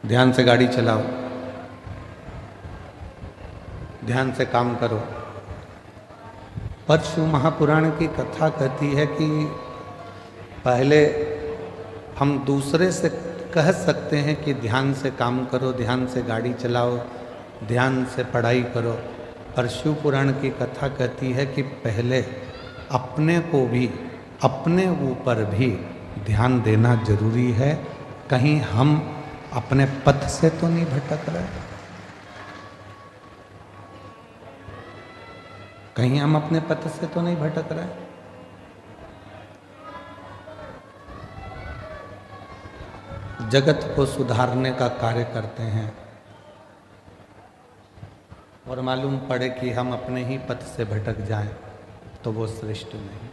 ध्यान से गाड़ी चलाओ, ध्यान से काम करो। पर शिव महापुराण की कथा कहती है कि पहले हम दूसरे से कह सकते हैं कि ध्यान से काम करो, ध्यान से गाड़ी चलाओ, ध्यान से पढ़ाई करो, पर शिव पुराण की कथा कहती है कि पहले अपने को भी, अपने ऊपर भी ध्यान देना जरूरी है। कहीं हम अपने पथ से तो नहीं भटक रहे, कहीं हम अपने पथ से तो नहीं भटक रहे। जगत को सुधारने का कार्य करते हैं और मालूम पड़े कि हम अपने ही पथ से भटक जाएं तो वो श्रेष्ठ नहीं।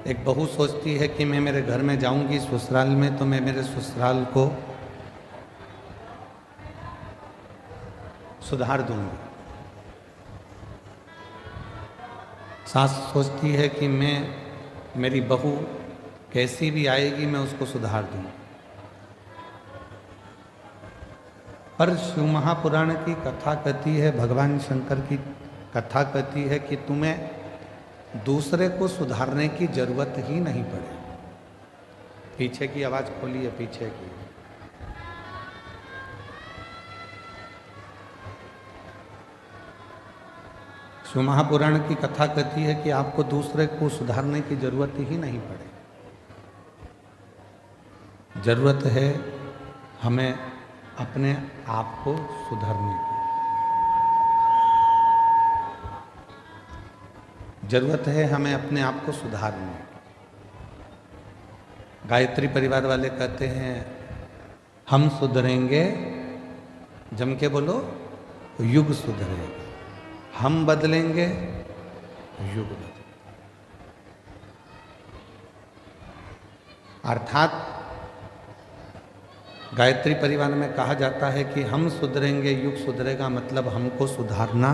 एक बहू सोचती है कि मैं मेरे घर में जाऊंगी ससुराल में तो मैं मेरे ससुराल को सुधार दूंगी। सास सोचती है कि मैं, मेरी बहू कैसी भी आएगी मैं उसको सुधार दूंगी। पर शिव महापुराण की कथा कहती है, भगवान शंकर की कथा कहती है कि तुम्हें दूसरे को सुधारने की जरूरत ही नहीं पड़े। पीछे की आवाज खोलिए, पीछे की। शिव महापुराण की कथा कहती है कि आपको दूसरे को सुधारने की जरूरत ही नहीं पड़े। जरूरत है हमें अपने आप को सुधारने की। जरूरत है हमें अपने आप को सुधारने। गायत्री परिवार वाले कहते हैं हम सुधरेंगे, जम के बोलो, युग सुधरेगा। हम बदलेंगे, युग बदलेगा। अर्थात गायत्री परिवार में कहा जाता है कि हम सुधरेंगे, युग सुधरेगा, मतलब हमको सुधारना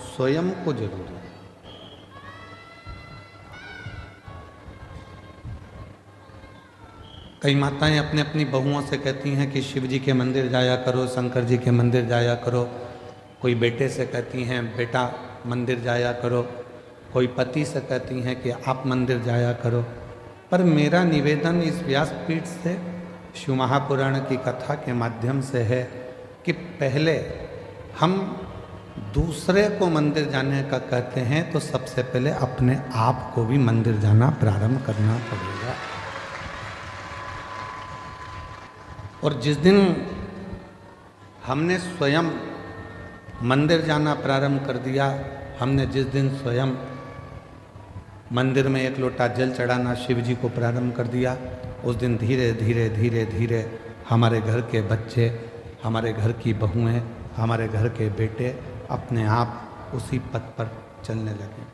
स्वयं को जरूरी है। कई माताएं अपने अपनी बहुओं से कहती हैं कि शिव जी के मंदिर जाया करो, शंकर जी के मंदिर जाया करो। कोई बेटे से कहती हैं बेटा मंदिर जाया करो, कोई पति से कहती हैं कि आप मंदिर जाया करो। पर मेरा निवेदन इस व्यासपीठ से शिव महापुराण की कथा के माध्यम से है कि पहले हम दूसरे को मंदिर जाने का कहते हैं तो सबसे पहले अपने आप को भी मंदिर जाना प्रारंभ करना पड़ेगा। और जिस दिन हमने स्वयं मंदिर जाना प्रारंभ कर दिया, हमने जिस दिन स्वयं मंदिर में एक लोटा जल चढ़ाना शिव जी को प्रारंभ कर दिया, उस दिन धीरे धीरे धीरे धीरे हमारे घर के बच्चे, हमारे घर की बहुएं, हमारे घर के बेटे अपने आप उसी पथ पर चलने लगे।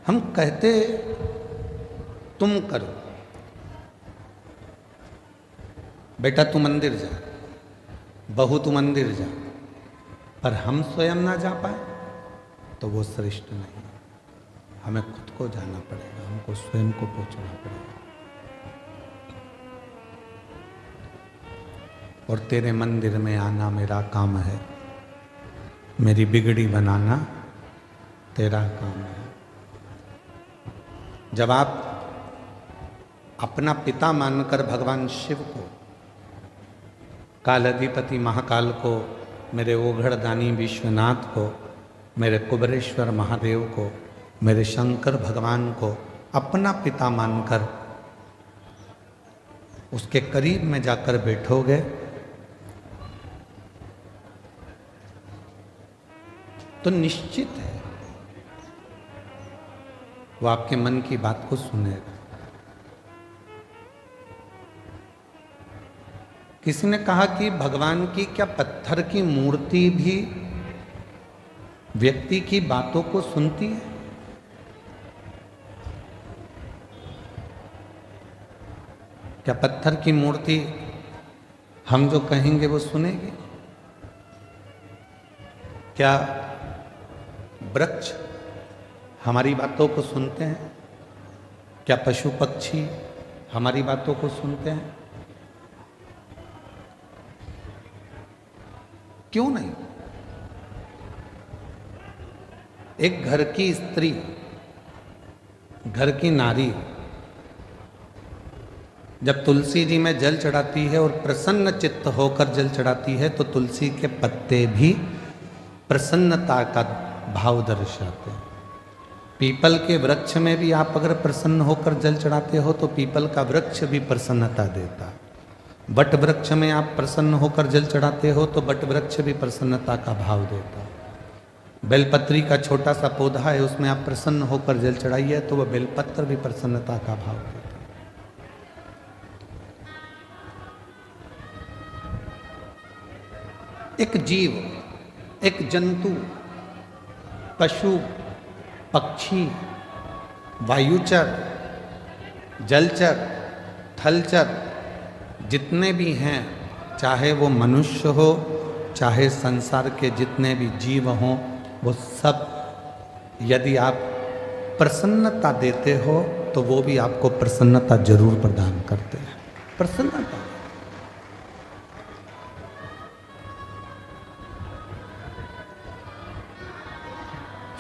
हम कहते तुम करो, बेटा तू मंदिर जा, बहू तू मंदिर जा, पर हम स्वयं ना जा पाए तो वो श्रेष्ठ नहीं। हमें खुद को जाना पड़ेगा, हमको स्वयं को पहुंचना पड़ेगा। और तेरे मंदिर में आना मेरा काम है, मेरी बिगड़ी बनाना तेरा काम है। जब आप अपना पिता मानकर भगवान शिव को, कालाधिपति महाकाल को, मेरे ओघड़दानी विश्वनाथ को, मेरे कुबरेश्वर महादेव को, मेरे शंकर भगवान को अपना पिता मानकर उसके करीब में जाकर बैठोगे तो निश्चित है वो आपके मन की बात को सुनेगा। किसी ने कहा कि भगवान की क्या पत्थर की मूर्ति भी व्यक्ति की बातों को सुनती है? क्या पत्थर की मूर्ति हम जो कहेंगे वो सुनेंगे? क्या वृक्ष हमारी बातों को सुनते हैं? क्या पशु पक्षी हमारी बातों को सुनते हैं? क्यों नहीं? एक घर की स्त्री, घर की नारी जब तुलसी जी में जल चढ़ाती है और प्रसन्न चित्त होकर जल चढ़ाती है तो तुलसी के पत्ते भी प्रसन्नता का भाव दर्शाते हैं। पीपल के वृक्ष में भी आप अगर प्रसन्न होकर जल चढ़ाते हो तो पीपल का वृक्ष भी प्रसन्नता देता है। बट वृक्ष में आप प्रसन्न होकर जल चढ़ाते हो तो बट वृक्ष भी प्रसन्नता का भाव देता है। बेलपत्री का छोटा सा पौधा है, उसमें आप प्रसन्न होकर जल चढ़ाइए तो वह बेलपत्र भी प्रसन्नता का भाव देता है। एक जीव, एक जंतु, पशु, पक्षी, वायुचर, जलचर, थलचर जितने भी हैं, चाहे वो मनुष्य हो, चाहे संसार के जितने भी जीव हों, वो सब यदि आप प्रसन्नता देते हो तो वो भी आपको प्रसन्नता जरूर प्रदान करते हैं। प्रसन्नता।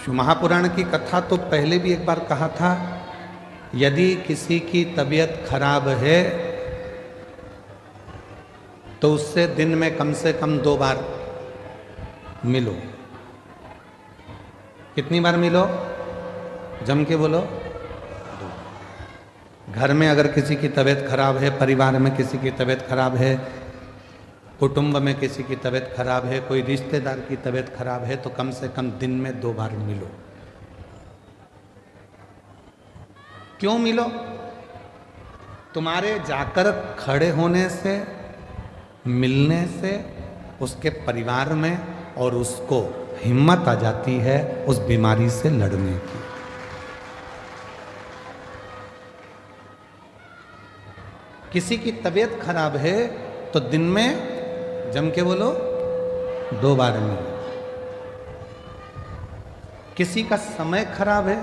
महापुराण की कथा तो पहले भी एक बार कहा था, यदि किसी की तबीयत खराब है तो उससे दिन में कम से कम 2 बार मिलो। कितनी बार मिलो? जम के बोलो। 2। घर में अगर किसी की तबीयत खराब है, परिवार में किसी की तबीयत खराब है, कुटुंब में किसी की तबीयत खराब है, कोई रिश्तेदार की तबीयत खराब है तो कम से कम दिन में 2 बार मिलो। क्यों मिलो? तुम्हारे जाकर खड़े होने से, मिलने से उसके परिवार में और उसको हिम्मत आ जाती है उस बीमारी से लड़ने की। किसी की तबीयत खराब है तो दिन में जम के बोलो 2 बार मिलो। किसी का समय खराब है,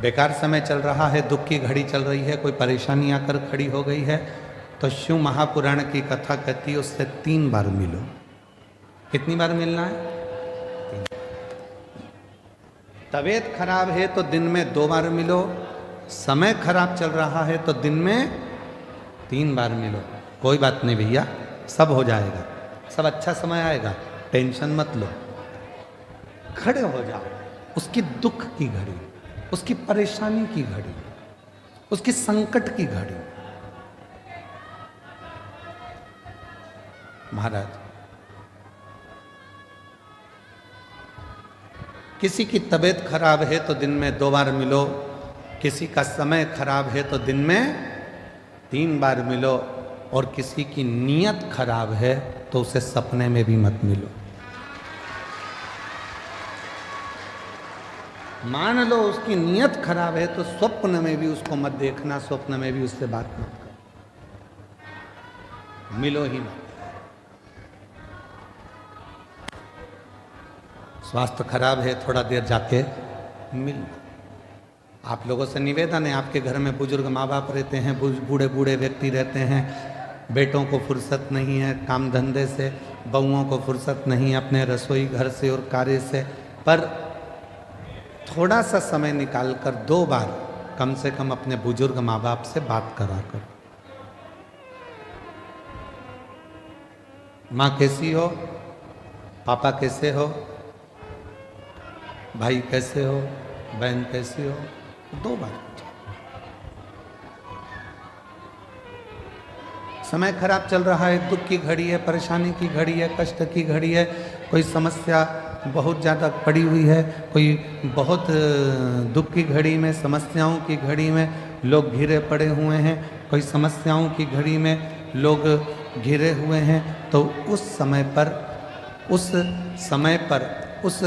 बेकार समय चल रहा है, दुख की घड़ी चल रही है, कोई परेशानी आकर खड़ी हो गई है तो शिव महापुराण की कथा कहती है उससे 3 बार मिलो। कितनी बार मिलना है? 3। तबीयत खराब है तो दिन में 2 बार मिलो, समय खराब चल रहा है तो दिन में 3 बार मिलो। कोई बात नहीं भैया, सब हो जाएगा, सब अच्छा समय आएगा, टेंशन मत लो। खड़े हो जाओ उसकी दुख की घड़ी, उसकी परेशानी की घड़ी, उसकी संकट की घड़ी। महाराज, किसी की तबीयत खराब है तो दिन में 2 बार मिलो, किसी का समय खराब है तो दिन में 3 बार मिलो, और किसी की नीयत खराब है तो उसे सपने में भी मत मिलो। मान लो उसकी नीयत खराब है तो स्वप्न में भी उसको मत देखना, स्वप्न में भी उससे बात मत करो, मिलो ही मत। स्वास्थ्य खराब है, थोड़ा देर जाके मिल। आप लोगों से निवेदन है, आपके घर में बुजुर्ग माँ बाप रहते हैं, बूढ़े बूढ़े व्यक्ति रहते हैं, बेटों को फुर्सत नहीं है काम धंधे से, बहुओं को फुर्सत नहीं है अपने रसोई घर से और कार्य से, पर थोड़ा सा समय निकालकर 2 बार कम से कम अपने बुजुर्ग माँ बाप से बात करा कर। माँ कैसी हो, पापा कैसे हो, भाई कैसे हो, बहन कैसी हो, 2 बार। समय खराब चल रहा है, दुख की घड़ी है, परेशानी की घड़ी है, कष्ट की घड़ी है, कोई समस्या बहुत ज़्यादा पड़ी हुई है, कोई बहुत दुख की घड़ी में, समस्याओं की घड़ी में लोग घिरे पड़े हुए हैं, कोई समस्याओं की घड़ी में लोग घिरे हुए हैं, तो उस समय पर, उस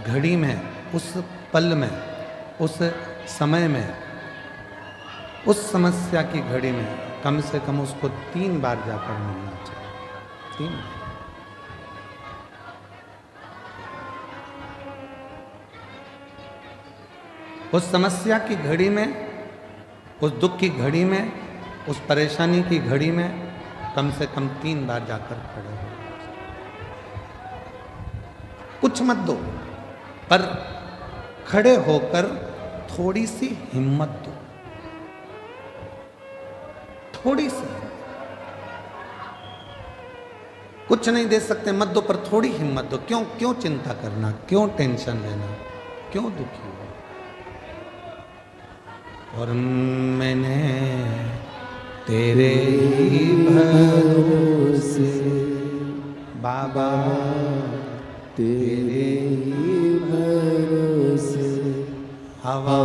घड़ी में, उस पल में, उस समय में, उस समस्या की घड़ी में कम से कम उसको 3 बार जाकर मिलना चाहिए। 3 बार। उस समस्या की घड़ी में, उस दुख की घड़ी में, उस परेशानी की घड़ी में कम से कम 3 बार जाकर खड़े हो। कुछ मत दो, पर खड़े होकर थोड़ी सी हिम्मत दो, थोड़ी सी। कुछ नहीं दे सकते मत दो, पर थोड़ी हिम्मत दो। क्यों चिंता करना, क्यों टेंशन लेना, क्यों दुखी हो। और मैंने तेरे ही भरोसे बाबा, तेरे ही भरोसे हवा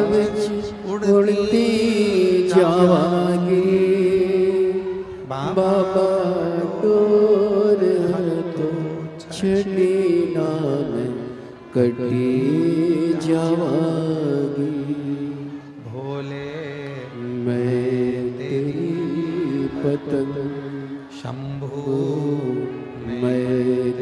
विच उड़ती जावांगी बाबा, डोर तो छड़ी ना मैं कटी जावांगी। भोले मैं तेरी पतंग शंभु